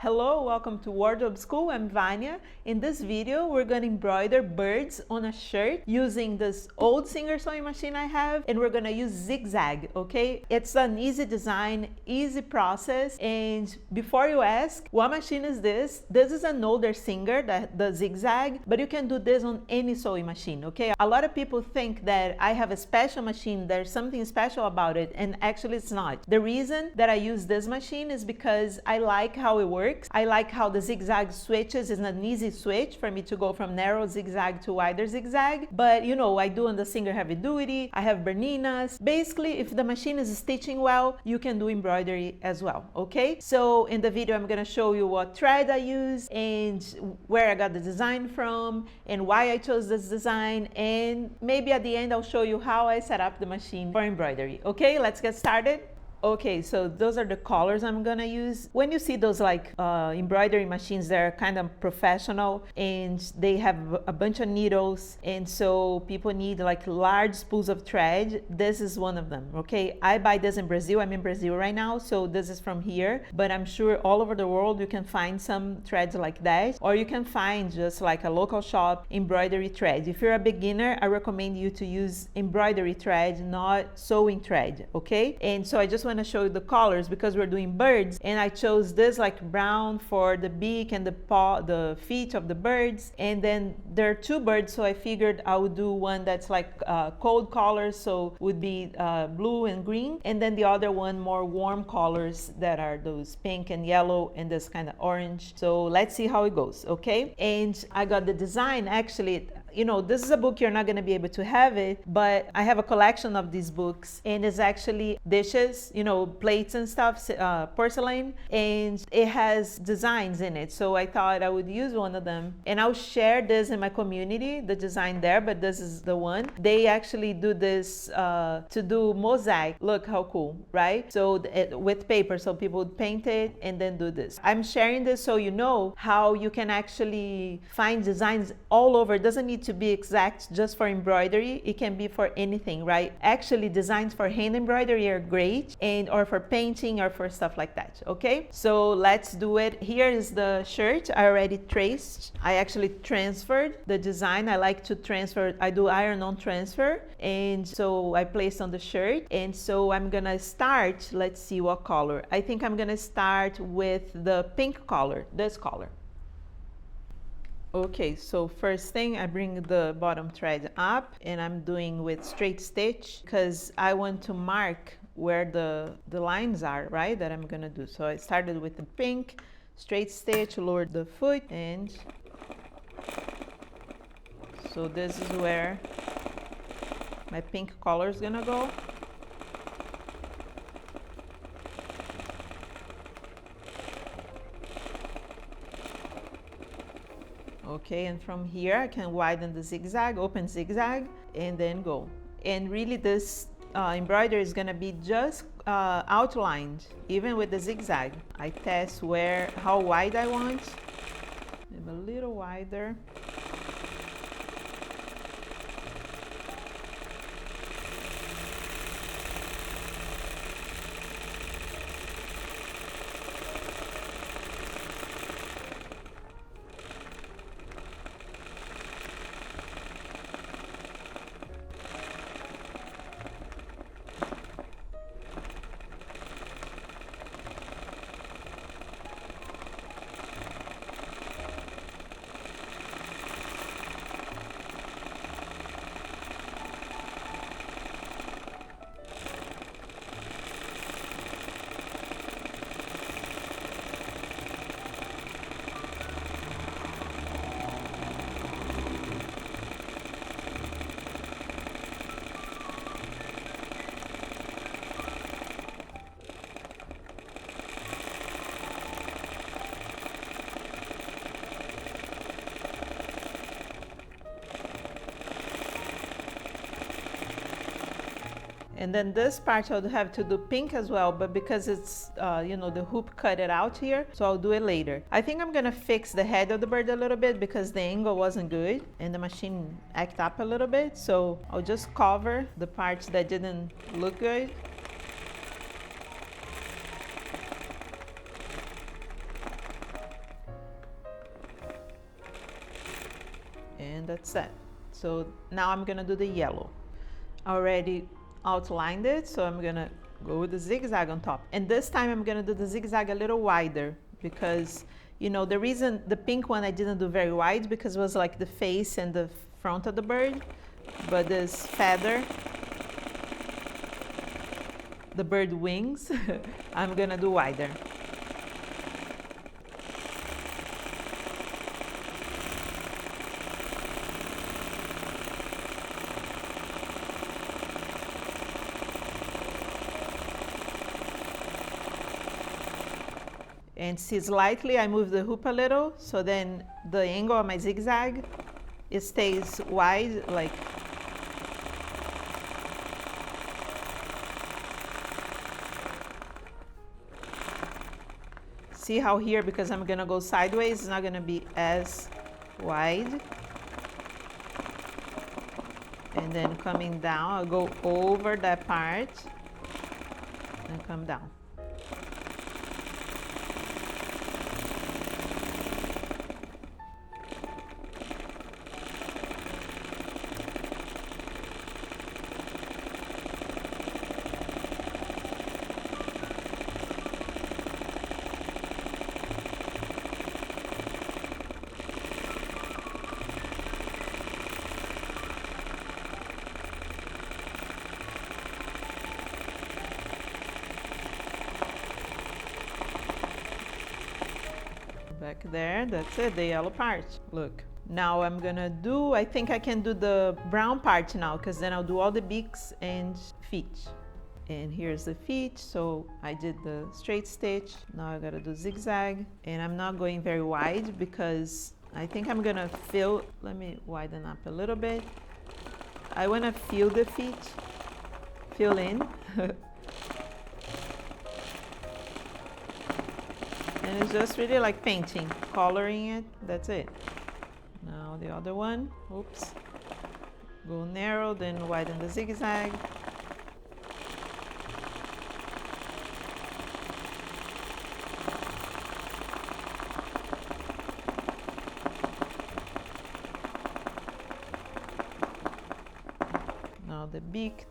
Hello, welcome to Wardrobe School. I'm Vanya. In this video, we're going to embroider birds on a shirt using this old Singer sewing machine I have, and we're going to use Zigzag, okay? It's an easy design, easy process, and before you ask, what machine is this? This is an older Singer, the Zigzag, but you can do this on any sewing machine, okay? A lot of people think that I have a special machine, there's something special about it, and actually it's not. The reason that I use this machine is because I like how it works. I like how the zigzag switches is an easy switch for me to go from narrow zigzag to wider zigzag. But you know, I do on the Singer heavy duty, I have Berninas. Basically, if the machine is stitching well, you can do embroidery as well, okay? So in the video, I'm gonna show you what thread I use and where I got the design from and why I chose this design. And maybe at the end, I'll show you how I set up the machine for embroidery. Okay, let's get started. Okay, so those are the colors I'm gonna use. When you see those like embroidery machines, they're kind of professional and they have a bunch of needles, and so people need like large spools of thread. This is one of them, okay? I buy this in Brazil. I'm in Brazil right now, so this is from here, but I'm sure all over the world you can find some threads like that, or you can find just like a local shop embroidery thread. If you're a beginner, I recommend you to use embroidery thread, not sewing thread, okay? And so I just want to show you the colors because we're doing birds, and I chose this like brown for the beak and the paw, the feet of the birds, and then there are two birds, so I figured I would do one that's like cold colors, so would be blue and green, and then the other one more warm colors that are those pink and yellow and this kind of orange. So let's see how it goes, okay? And I got the design actually. You know, this is a book, you're not going to be able to have it, but I have a collection of these books, and it's actually dishes, you know, plates and stuff, porcelain, and it has designs in it. So I thought I would use one of them, and I'll share this in my community, the design there, but this is the one. They actually do this to do mosaic. Look how cool, right? So with paper, so people would paint it and then do this. I'm sharing this so you know how you can actually find designs all over. It doesn't need to be exact just for embroidery. It can be for anything, right? Actually, designs for hand embroidery are great, and or for painting or for stuff like that, okay? So let's do it. Here is the shirt I already traced. I actually transferred the design. I like to transfer, I do iron on transfer, and so I placed on the shirt. And so I'm gonna start, let's see what color. I think I'm gonna start with the pink color, this color. Okay, so first thing, I bring the bottom thread up, and I'm doing with straight stitch because I want to mark where the lines are, right, that I'm gonna do. So I started with the pink, straight stitch, lowered the foot, and so this is where my pink color is gonna go. Okay, and from here I can widen the zigzag, open zigzag, and then go. And really this embroidery is gonna be just outlined, even with the zigzag. I test how wide I want, maybe a little wider. And then this part I'll have to do pink as well, but because it's, you know, the hoop cut it out here, so I'll do it later. I think I'm gonna fix the head of the bird a little bit because the angle wasn't good and the machine acted up a little bit. So I'll just cover the parts that didn't look good. and that's it. So now I'm gonna do the yellow. I already outlined it, so I'm gonna go with the zigzag on top. And this time I'm gonna do the zigzag a little wider because, you know, the reason the pink one I didn't do very wide because it was like the face and the front of the bird, but this feather, the bird wings, I'm gonna do wider. And see, slightly I move the hoop a little, so then the angle of my zigzag, it stays wide, like see how here, because I'm gonna go sideways, it's not gonna be as wide. And then coming down, I'll go over that part and come down. Back there, that's it, the yellow part. Look, now I'm gonna do, I think I can do the brown part now, because then I'll do all the beaks and feet. And here's the feet, so I did the straight stitch. Now I gotta do zigzag, and I'm not going very wide because I think I'm gonna fill, let me widen up a little bit. I wanna fill the feet, fill in. And it's just really like painting, coloring it, that's it. Now the other one, oops. Go narrow, then widen the zigzag. Now the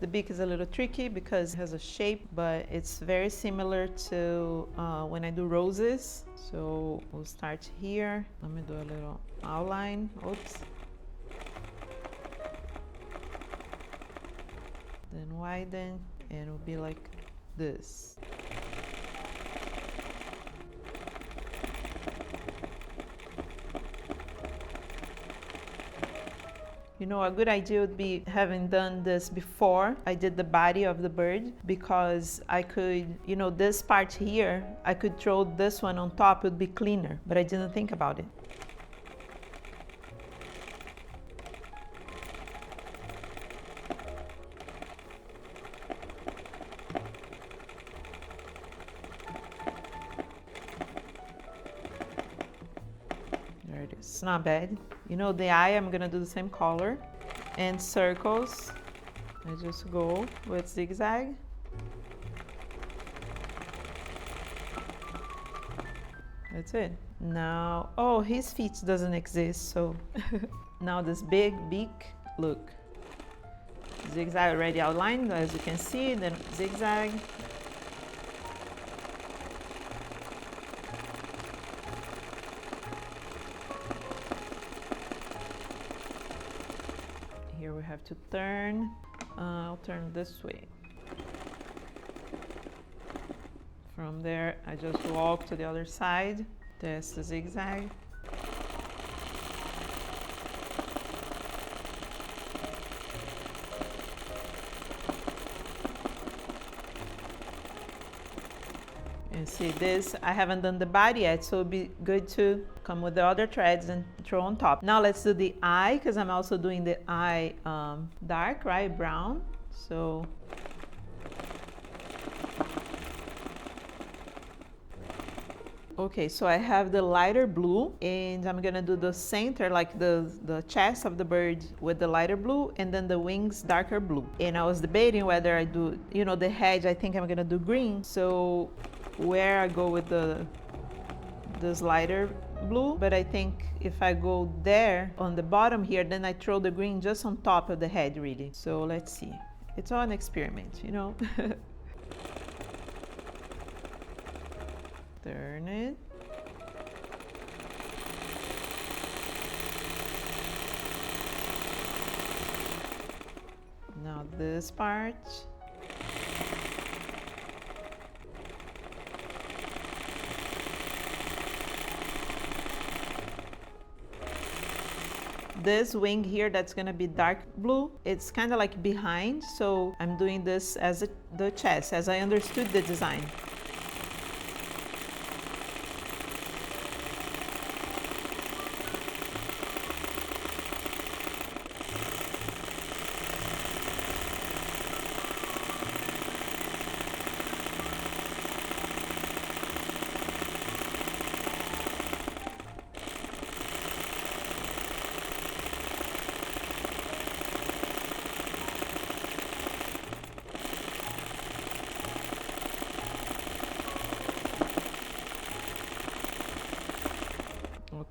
beak is a little tricky because it has a shape, but it's very similar to when I do roses. So we'll start here. Let me do a little outline. Oops. Then widen, and it'll be like this. You know, a good idea would be having done this before I did the body of the bird, because I could, you know, this part here, I could throw this one on top, it would be cleaner, but I didn't think about it. There it is, it's not bad. You know, the eye, I'm gonna do the same color. And circles, I just go with zigzag. That's it. Now, oh, his feet doesn't exist, so now this big beak, look. Zigzag already outlined, as you can see, then zigzag. Here we have to turn. I'll turn this way. From there, I just walk to the other side. There's the zigzag. And see this, I haven't done the body yet, so it'd be good to come with the other threads and throw on top. Now let's do the eye, because I'm also doing the eye dark, right, brown. So okay, so I have the lighter blue, and I'm gonna do the center, like the chest of the bird with the lighter blue, and then the wings darker blue. And I was debating whether I do, you know, the head, I think I'm gonna do green. So where I go with the this lighter blue, but I think if I go there on the bottom here, then I throw the green just on top of the head, really. So let's see. It's all an experiment, you know. Turn it. Now this part. This wing here that's gonna be dark blue, it's kind of like behind, so I'm doing this as the chest, as I understood the design.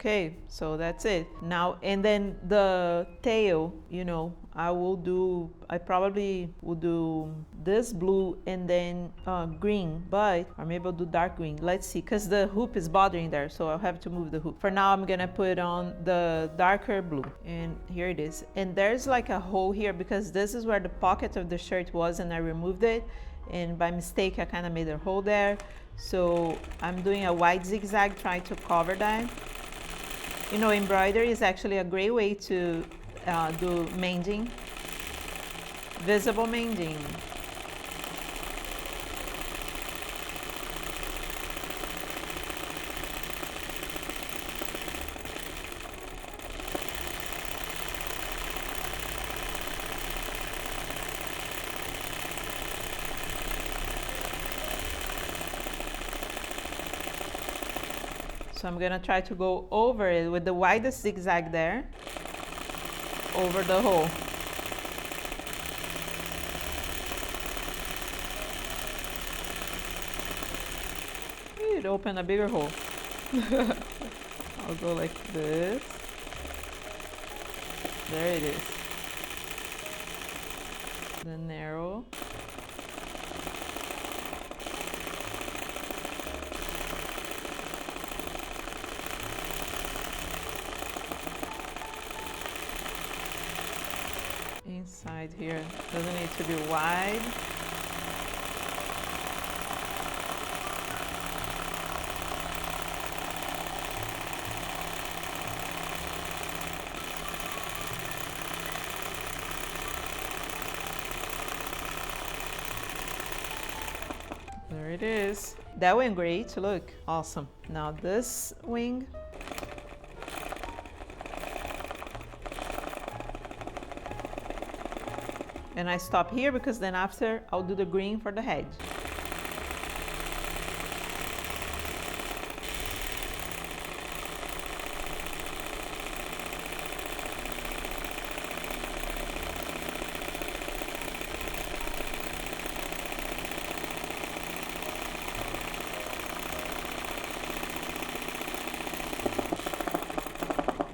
Okay, so that's it. Now, and then the tail, you know, I probably will do this blue and then green, but, or maybe I'll do dark green. Let's see, because the hoop is bothering there, so I'll have to move the hoop. For now, I'm gonna put on the darker blue, and here it is. And there's like a hole here because this is where the pocket of the shirt was and I removed it. And by mistake, I kind of made a hole there. So I'm doing a wide zigzag, trying to cover that. You know, embroidery is actually a great way to do mending, visible mending. So I'm gonna try to go over it with the widest zigzag there, over the hole. It opened a bigger hole. I'll go like this. There it is. The narrow. Inside here, doesn't need to be wide. There it is. That went great, look, awesome. Now this wing. And I stop here because then after I'll do the green for the head.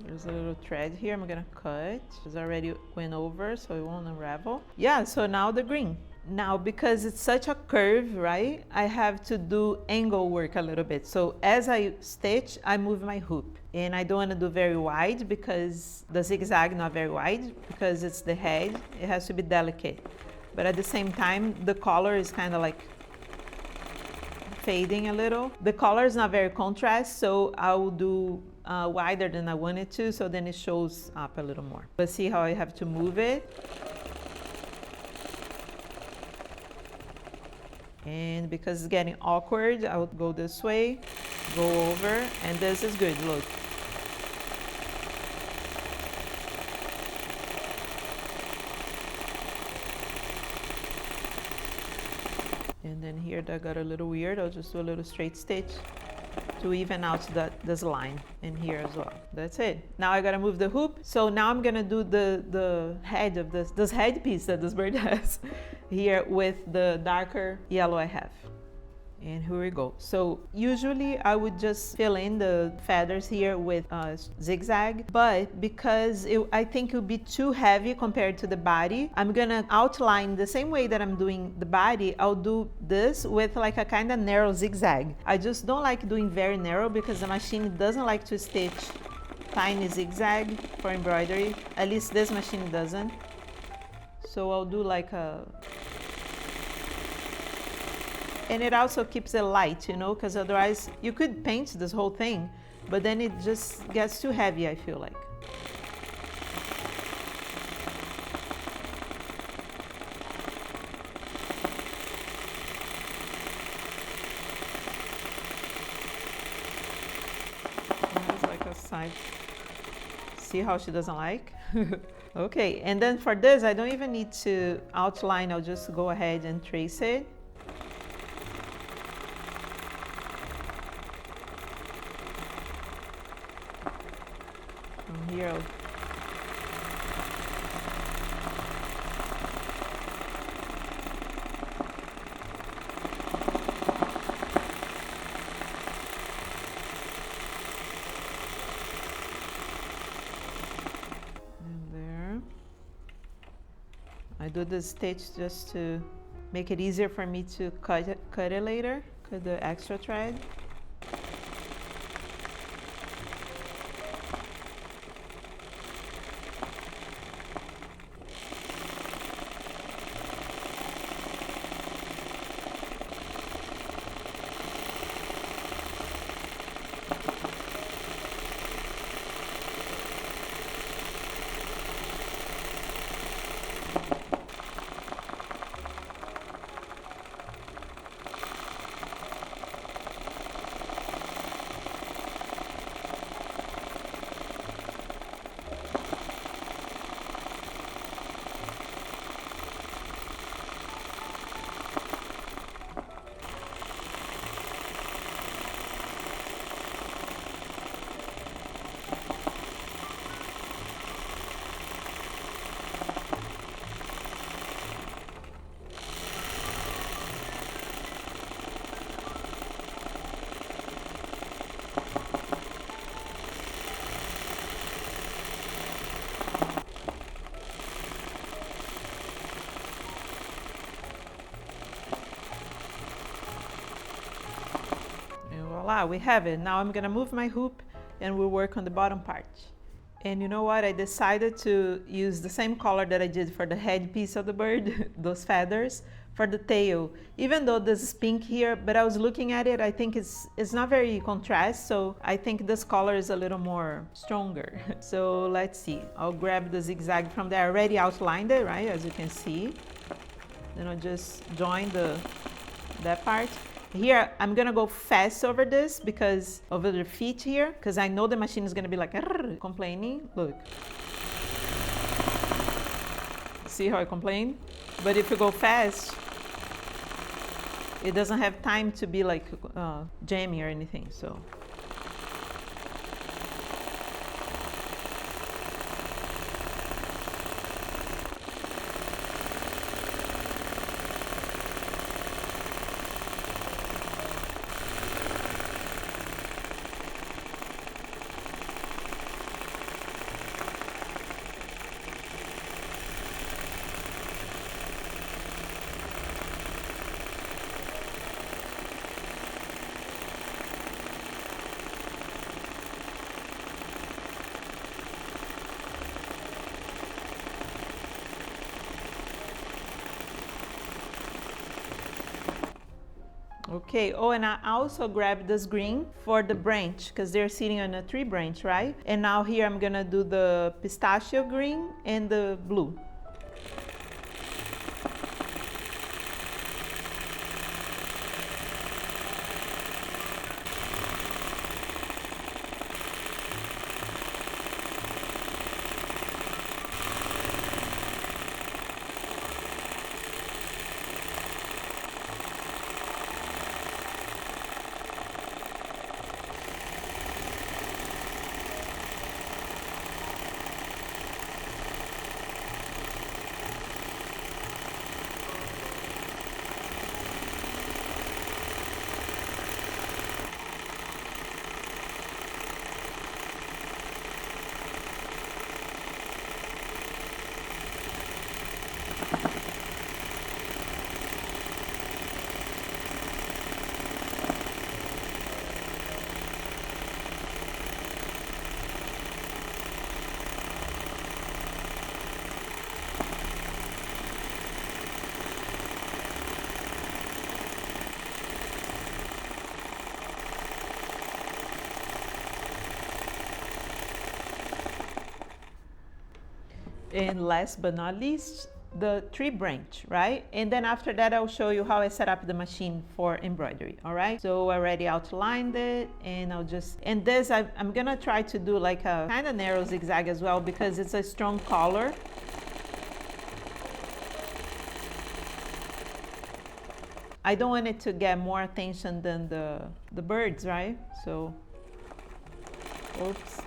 There's a little thread here I'm gonna cut. It's already went over so it won't unravel. Yeah, so now the green. Now because it's such a curve, right, I have to do angle work a little bit. So as I stitch, I move my hoop. And I don't want to do very wide because the zigzag not very wide because it's the head. It has to be delicate. But at the same time, the color is kind of like fading a little. The color is not very contrast, so I will do wider than I wanted to, so then it shows up a little more. But see how I have to move it? And because it's getting awkward, I would go this way, go over, and this is good, look. And then here that got a little weird, I'll just do a little straight stitch to even out this line, and here as well. That's it. Now I gotta move the hoop. So now I'm gonna do the head of this headpiece that this bird has here with the darker yellow I have. And here we go. So usually I would just fill in the feathers here with zigzag, but because I think it would be too heavy compared to the body, I'm gonna outline the same way that I'm doing the body. I'll do this with like a kind of narrow zigzag. I just don't like doing very narrow because the machine doesn't like to stitch tiny zigzag for embroidery. At least this machine doesn't. So I'll do like a... And it also keeps it light, you know, because otherwise you could paint this whole thing, but then it just gets too heavy, I feel like. There's like a side. See how she doesn't like? Okay, and then for this, I don't even need to outline. I'll just go ahead and trace it. From here, I do the stitch just to make it easier for me to cut it later, cut the extra thread. Voila, we have it. Now I'm gonna move my hoop and we'll work on the bottom part. And you know what? I decided to use the same color that I did for the head piece of the bird, those feathers, for the tail. Even though this is pink here, but I was looking at it, I think it's not very contrast, so I think this color is a little more stronger. So let's see. I'll grab the zigzag from there. I already outlined it, right? As you can see. Then I'll just join that part. Here, I'm gonna go fast over this because over the feet here, because I know the machine is gonna be like complaining. Look. See how I complain? But if you go fast, it doesn't have time to be like jammy or anything, so. Okay, oh, and I also grabbed this green for the branch because they're sitting on a tree branch, right? And now here I'm gonna do the pistachio green and the blue. And last but not least, the tree branch, right? And then after that, I'll show you how I set up the machine for embroidery. All right, so I already outlined it, and and this I'm gonna try to do like a kind of narrow zigzag as well, because it's a strong color. I don't want it to get more attention than the birds, right? So, oops.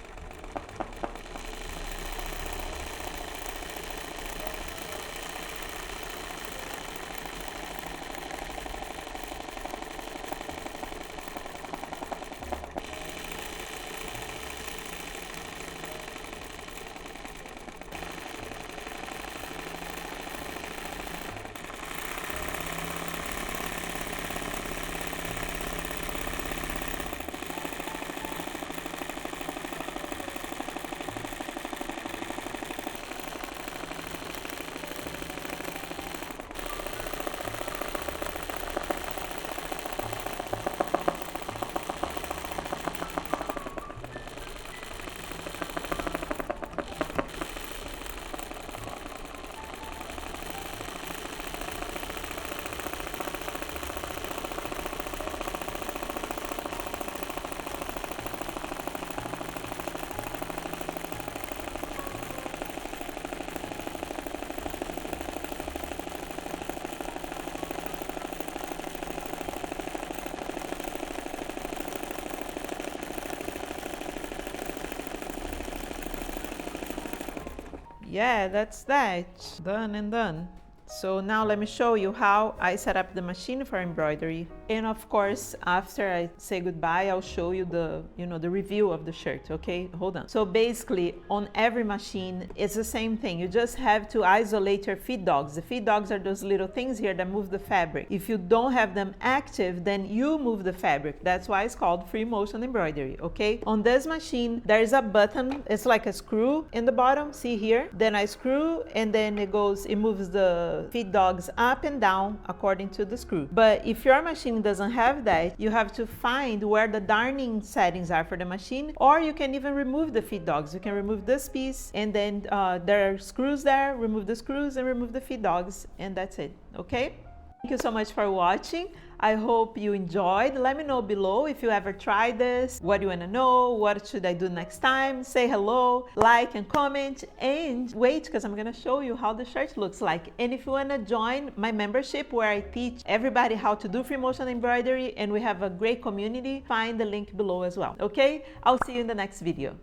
Yeah, that's that. Done and done. So now let me show you how I set up the machine for embroidery. And of course, after I say goodbye, I'll show you the review of the shirt, okay? Hold on. So basically, on every machine, it's the same thing. You just have to isolate your feed dogs. The feed dogs are those little things here that move the fabric. If you don't have them active, then you move the fabric. That's why it's called free motion embroidery, okay? On this machine, there's a button. It's like a screw in the bottom, see here? Then I screw, and then it moves the feed dogs up and down according to the screw. But if your machine doesn't have that, you have to find where the darning settings are for the machine, or you can even remove the feed dogs. You can remove this piece, and then there are screws there, remove the screws and remove the feed dogs, and that's it, okay? Thank you so much for watching. I hope you enjoyed. Let me know below if you ever tried this. What do you want to know? What should I do next time? Say hello, like and comment, and wait, because I'm going to show you how the shirt looks like. And if you want to join my membership where I teach everybody how to do free motion embroidery, and we have a great community, find the link below as well. Okay? I'll see you in the next video.